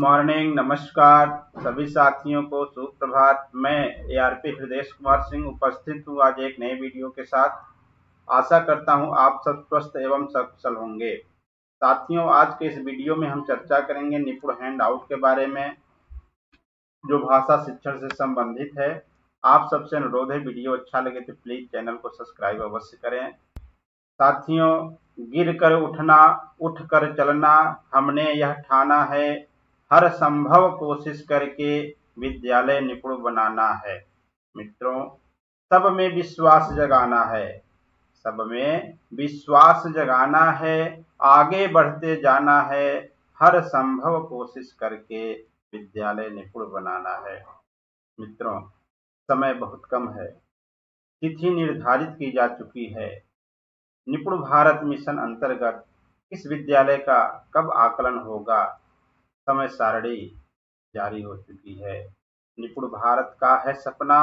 Morning, नमस्कार सभी साथियों को सुप्रभात। मैं एआरपी हृदय कुमार सिंह उपस्थित हूँ आज एक नए वीडियो के साथ। आशा करता हूँ आप सब स्वस्थ एवं सकुशल होंगे। साथियों, आज के इस वीडियो में हम चर्चा करेंगे निपुण हैंड आउट के बारे में, जो भाषा शिक्षण से संबंधित है। आप सबसे अनुरोध है, वीडियो अच्छा लगे तो प्लीज चैनल को सब्सक्राइब अवश्य करें। साथियों, गिर कर उठना, उठ कर चलना, हमने यह ठाना है, हर संभव कोशिश करके विद्यालय निपुण बनाना है। मित्रों, सब में विश्वास जगाना है, सब में विश्वास जगाना है, आगे बढ़ते जाना है, हर संभव कोशिश करके विद्यालय निपुण बनाना है। मित्रों, समय बहुत कम है, तिथि निर्धारित की जा चुकी है। निपुण भारत मिशन अंतर्गत इस विद्यालय का कब आकलन होगा, समय सारणी जारी हो चुकी है। निपुण भारत का है सपना,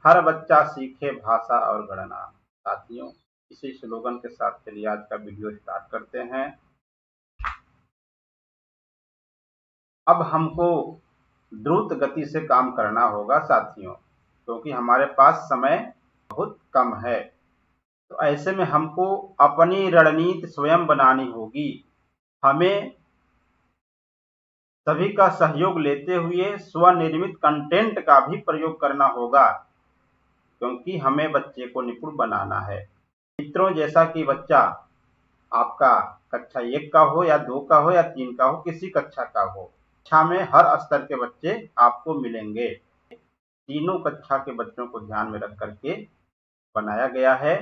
हर बच्चा सीखे भाषा और गणना। साथियों, इसी स्लोगन के साथ चलिए आज का वीडियो स्टार्ट करते हैं। अब हमको द्रुत गति से काम करना होगा साथियों, क्योंकि हमारे पास समय बहुत कम है। तो ऐसे में हमको अपनी रणनीति स्वयं बनानी होगी। हमें सभी का सहयोग लेते हुए स्वनिर्मित कंटेंट का भी प्रयोग करना होगा, क्योंकि हमें बच्चे को निपुण बनाना है। मित्रों, जैसा कि बच्चा आपका कक्षा 1 का हो या 2 का हो या 3 का हो, किसी कक्षा का हो, कक्षा में हर स्तर के बच्चे आपको मिलेंगे। तीनों कक्षा के बच्चों को ध्यान में रख करके बनाया गया है।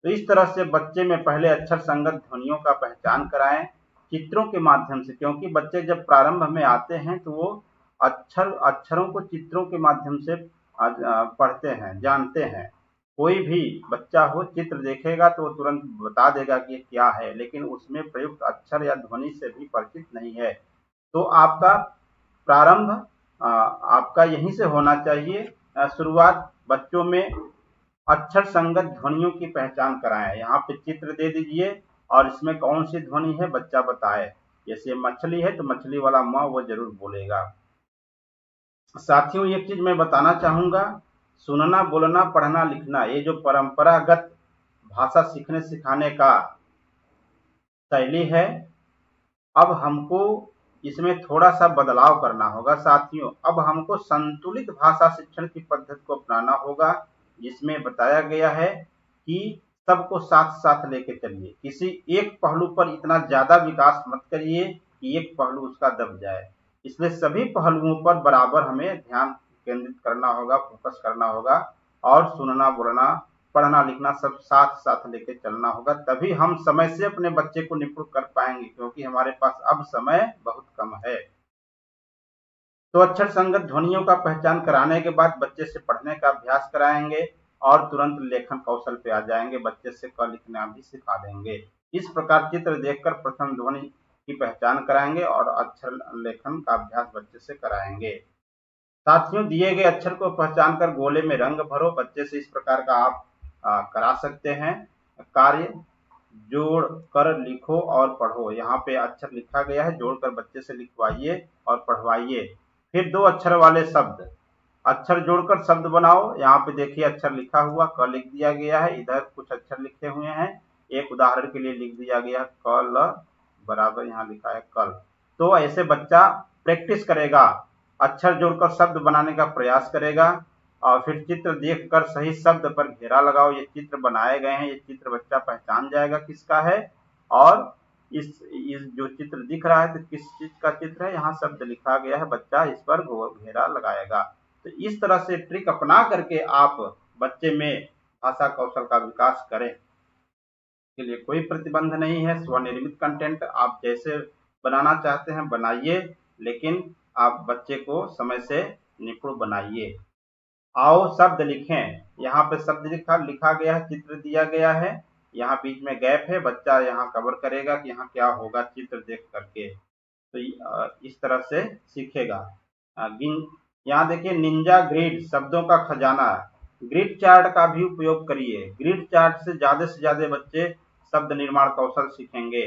तो इस तरह से बच्चे में पहले अक्षर संगत ध्वनियों का पहचान कराएं चित्रों के माध्यम से, क्योंकि बच्चे जब प्रारंभ में आते हैं तो वो अक्षरों को चित्रों के माध्यम से पढ़ते हैं, जानते हैं। कोई भी बच्चा हो, चित्र देखेगा तो वो तुरंत बता देगा कि ये क्या है, लेकिन उसमें प्रयुक्त अक्षर या ध्वनि से भी परिचित नहीं है। तो आपका प्रारंभ आपका यहीं से होना चाहिए। शुरुआत बच्चों में अक्षर संगत ध्वनियों की पहचान कराएं। यहाँ पे चित्र दे दीजिए और इसमें कौन सी ध्वनि है बच्चा बताए। जैसे मछली है तो मछली वाला म वो जरूर बोलेगा। साथियों, एक चीज मैं बताना चाहूंगा, सुनना, बोलना, पढ़ना, लिखना, ये जो परंपरागत भाषा सीखने सिखाने का शैली है, अब हमको इसमें थोड़ा सा बदलाव करना होगा। साथियों, अब हमको संतुलित भाषा शिक्षण की पद्धति को अपनाना होगा, जिसमें बताया गया है कि सबको साथ साथ लेके चलिए। किसी एक पहलू पर इतना ज्यादा विकास मत करिए कि एक पहलू उसका दब जाए। इसलिए सभी पहलुओं पर बराबर हमें ध्यान केंद्रित करना होगा, फोकस करना होगा, और सुनना, बोलना, पढ़ना, लिखना सब साथ साथ लेके चलना होगा। तभी हम समय से अपने बच्चे को निपुण कर पाएंगे, क्योंकि हमारे पास अब समय बहुत कम है। तो अक्षर संगत ध्वनियों का पहचान कराने के बाद बच्चे से पढ़ने का अभ्यास कराएंगे और तुरंत लेखन कौशल पे आ जाएंगे। बच्चे से क लिखना भी सिखा देंगे। इस प्रकार चित्र देखकर प्रथम ध्वनि की पहचान कराएंगे और अक्षर लेखन का अभ्यास बच्चे से कराएंगे। साथियों, दिए गए अक्षर को पहचान कर गोले में रंग भरो। बच्चे से इस प्रकार का आप करा सकते हैं कार्य। जोड़ कर लिखो और पढ़ो। यहाँ पे अक्षर लिखा गया है, जोड़कर बच्चे से लिखवाइए और पढ़वाइए। फिर 2 अक्षर वाले शब्द, अक्षर जोड़कर शब्द बनाओ। यहाँ पे देखिए अक्षर लिखा हुआ क लिख दिया गया है, इधर कुछ अक्षर लिखे हुए हैं। एक उदाहरण के लिए लिख दिया गया क ल बराबर यहाँ लिखा है कल। तो ऐसे बच्चा प्रैक्टिस करेगा, अक्षर जोड़कर शब्द बनाने का प्रयास करेगा, और फिर चित्र देखकर सही शब्द पर घेरा लगाओ। ये चित्र बनाए गए हैं, ये चित्र बच्चा पहचान जाएगा किसका है, और इस जो चित्र दिख रहा है तो किस चीज का चित्र है, यहाँ शब्द लिखा गया है, बच्चा इस पर घेरा लगाएगा। तो इस तरह से ट्रिक अपना करके आप बच्चे में भाषा कौशल का विकास करें। के लिए कोई प्रतिबंध नहीं है। स्वनिर्मित कंटेंट आप जैसे बनाना चाहते हैं बनाइए, लेकिन आप बच्चे को समय से निपुण बनाइए। आओ शब्द लिखें। यहाँ पे शब्द लिखा गया है, चित्र दिया गया है, यहाँ बीच में गैप है। बच्चा यहाँ कवर करेगा कि यहाँ क्या होगा चित्र देख करके। तो इस तरह से सीखेगा। यहाँ देखिए, निंजा ग्रिड शब्दों का खजाना। ग्रिड चार्ट का भी उपयोग करिए। ग्रिड चार्ट से ज्यादा बच्चे शब्द निर्माण कौशल सीखेंगे।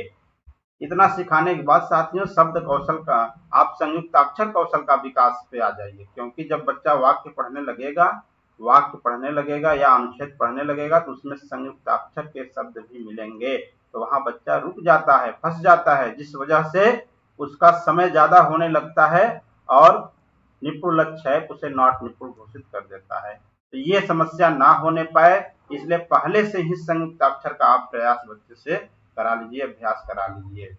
इतना सिखाने के बाद साथियों शब्द कौशल का, आप संयुक्ताक्षर कौशल का विकास पे आ जाइए, क्योंकि जब बच्चा वाक्य पढ़ने लगेगा या अनुच्छेद पढ़ने लगेगा तो उसमें संयुक्ताक्षर के शब्द भी मिलेंगे, तो वहां बच्चा रुक जाता है, फंस जाता है, जिस वजह से उसका समय ज्यादा होने लगता है और निपुण लक्ष्य है उसे नॉट निपुण घोषित कर देता है। तो ये समस्या ना होने पाए, इसलिए पहले से ही संयुक्ताक्षर का आप प्रयास बच्चे से करा लीजिए, अभ्यास करा लीजिए।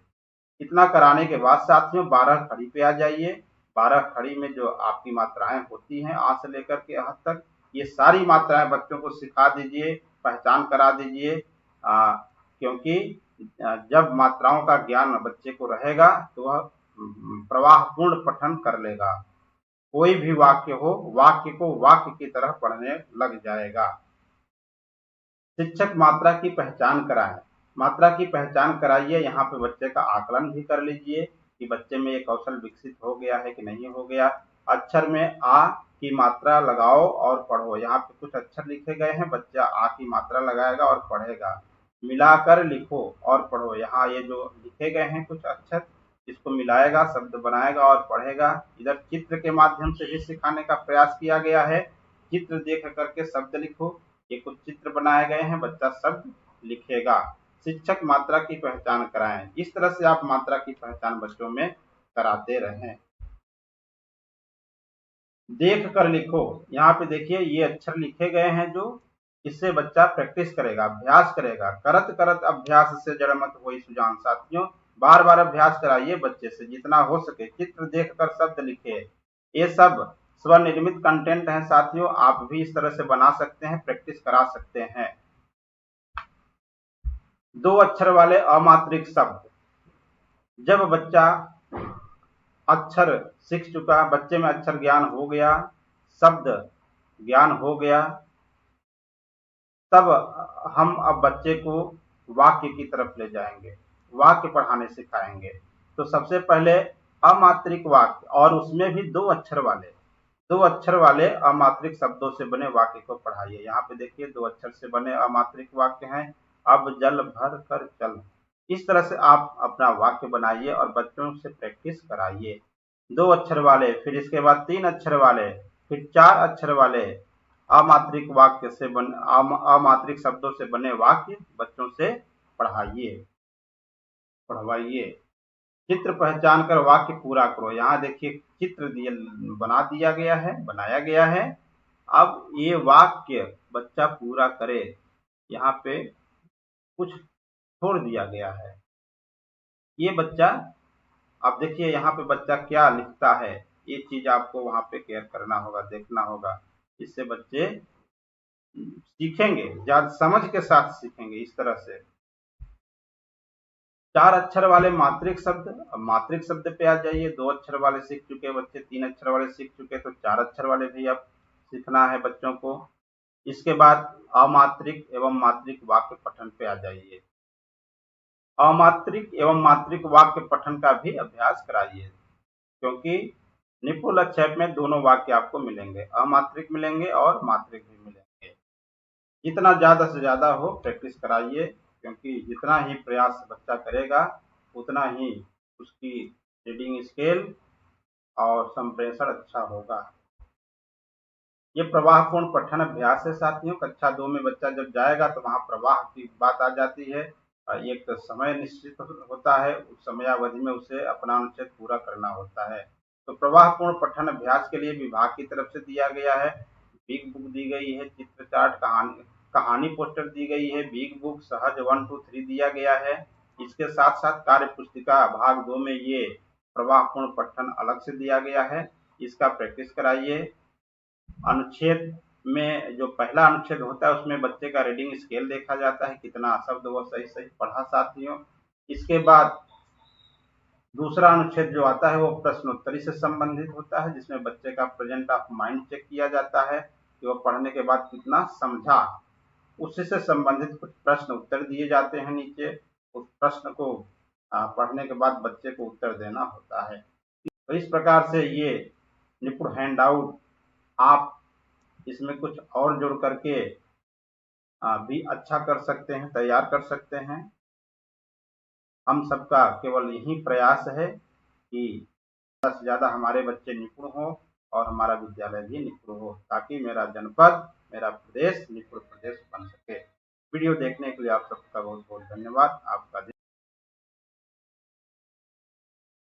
इतना कराने के बाद साथियों 12 खड़ी पे आ जाइए। 12 खड़ी में जो आपकी मात्राएं होती हैं आ से लेकर के अह तक, ये सारी मात्राएं बच्चों को सिखा दीजिए, पहचान करा दीजिए, क्योंकि जब मात्राओं का ज्ञान बच्चे को रहेगा तो वह प्रवाहपूर्ण पठन कर लेगा। कोई भी वाक्य हो, वाक्य को वाक्य की तरह पढ़ने लग जाएगा। शिक्षक मात्रा की पहचान कराएं। मात्रा की पहचान कराइए, यहाँ पे बच्चे का आकलन भी कर लीजिए कि बच्चे में ये कौशल विकसित हो गया है कि नहीं हो गया। अक्षर में आ की मात्रा लगाओ और पढ़ो, यहाँ पे कुछ अक्षर लिखे गए हैं, बच्चा आ की मात्रा लगाएगा और पढ़ेगा। मिलाकर लिखो और पढ़ो, यहाँ ये जो लिखे गए हैं कुछ अक्षर, इसको मिलाएगा, शब्द बनाएगा और पढ़ेगा। इधर चित्र के माध्यम से भी सिखाने का प्रयास किया गया है, चित्र देख करके शब्द लिखो, ये कुछ चित्र बनाए गए हैं, बच्चा शब्द लिखेगा। शिक्षक मात्रा की पहचान कराएं, इस तरह से आप मात्रा की पहचान बच्चों में कराते रहें। देख कर लिखो, यहाँ पे देखिए ये अक्षर लिखे गए हैं जो, इससे बच्चा प्रैक्टिस करेगा, अभ्यास करेगा। करत करत अभ्यास से जड़मत होई सुजान। साथियों बार बार अभ्यास कराइए बच्चे से, जितना हो सके चित्र देखकर शब्द लिखे। ये सब स्वनिर्मित कंटेंट है साथियों, आप भी इस तरह से बना सकते हैं, प्रैक्टिस करा सकते हैं। 2 अक्षर वाले अमात्रिक शब्द, जब बच्चा अक्षर सीख चुका, बच्चे में अक्षर ज्ञान हो गया, शब्द ज्ञान हो गया, तब हम अब बच्चे को वाक्य की तरफ ले जाएंगे, वाक्य पढ़ाने सिखाएंगे। तो सबसे पहले अमात्रिक वाक्य, और उसमें भी 2 अक्षर वाले अमात्रिक शब्दों से बने वाक्य को पढ़ाइए। यहाँ पे देखिए 2 अक्षर से बने अमात्रिक वाक्य हैं, अब जल भर कर चल। इस तरह से आप अपना वाक्य बनाइए और बच्चों से प्रैक्टिस कराइए। 2 अक्षर वाले, फिर इसके बाद 3 अक्षर वाले, फिर 4 अक्षर वाले अमात्रिक वाक्य से अमात्रिक शब्दों से बने वाक्य बच्चों से पढ़वाइए। चित्र पहचान कर वाक्य पूरा करो, यहाँ देखिए चित्र बनाया गया है। अब ये वाक्य बच्चा पूरा करे, यहाँ पे कुछ छोड़ दिया गया है। ये बच्चा, अब देखिए यहाँ पे बच्चा क्या लिखता है, ये चीज आपको वहां पे केयर करना होगा, देखना होगा। इससे बच्चे सीखेंगे, ज्यादा समझ के साथ सीखेंगे। इस तरह से 4 अक्षर वाले मात्रिक शब्द, अब मात्रिक शब्द पे आ जाइए। 2 अक्षर वाले सीख चुके बच्चे, 3 अक्षर वाले सीख चुके, तो 4 अक्षर वाले भी अब सीखना है बच्चों को। इसके बाद अमात्रिक एवं मात्रिक वाक्य पठन पे आ जाइए। अमात्रिक एवं मात्रिक वाक्य पठन का भी अभ्यास कराइए, क्योंकि निपुण लक्ष्य में दोनों वाक्य आपको मिलेंगे, अमात्रिक मिलेंगे और मात्रिक भी मिलेंगे। जितना ज्यादा से ज्यादा हो प्रैक्टिस कराइए, क्योंकि जितना ही प्रयास बच्चा करेगा उतना ही उसकी रीडिंग स्केल और संप्रेषण अच्छा होगा। ये प्रवाहपूर्ण पठन अभ्यास है साथियों। कक्षा 2 में बच्चा जब जाएगा तो वहां प्रवाह की बात आ जाती है। एक समय निश्चित होता है, उस समयावधि में उसे अपना अनुच्छेद पूरा करना होता है। तो प्रवाहपूर्ण पठन अभ्यास के लिए विभाग की तरफ से दिया गया है, बिग बुक दी गई है, चित्र चार्ट, कहानी पोस्टर दी गई है, बिग बुक सहज 1 2 3 दिया गया है। इसके साथ साथ कार्य पुस्तिका भाग 2 में ये प्रवाहपूर्ण पठन अलग से दिया गया है, इसका प्रैक्टिस कराइए। अनुच्छेद में जो पहला अनुच्छेद होता है उसमें बच्चे का रीडिंग स्केल देखा जाता है, कितना शब्द वो सही सही पढ़ा साथियों। इसके बाद दूसरा अनुच्छेद जो आता है वो प्रश्नोत्तरी से संबंधित होता है, जिसमें बच्चे का प्रेजेंट ऑफ माइंड चेक किया जाता है कि वो पढ़ने के बाद कितना समझा। उससे संबंधित कुछ प्रश्न उत्तर दिए जाते हैं नीचे, उस प्रश्न को पढ़ने के बाद बच्चे को उत्तर देना होता है। तो इस प्रकार से ये निपुण हैंड आउट आप इसमें कुछ और जोड़ करके भी अच्छा कर सकते हैं, तैयार कर सकते हैं। हम सबका केवल यही प्रयास है कि ज़्यादा से ज़्यादा हमारे बच्चे निपुण हो और हमारा विद्यालय भी निपुण हो, ताकि मेरा जनपद, मेरा प्रदेश निपुण प्रदेश बन सके। वीडियो देखने के लिए आप सबका बहुत बहुत धन्यवाद। आपका दिन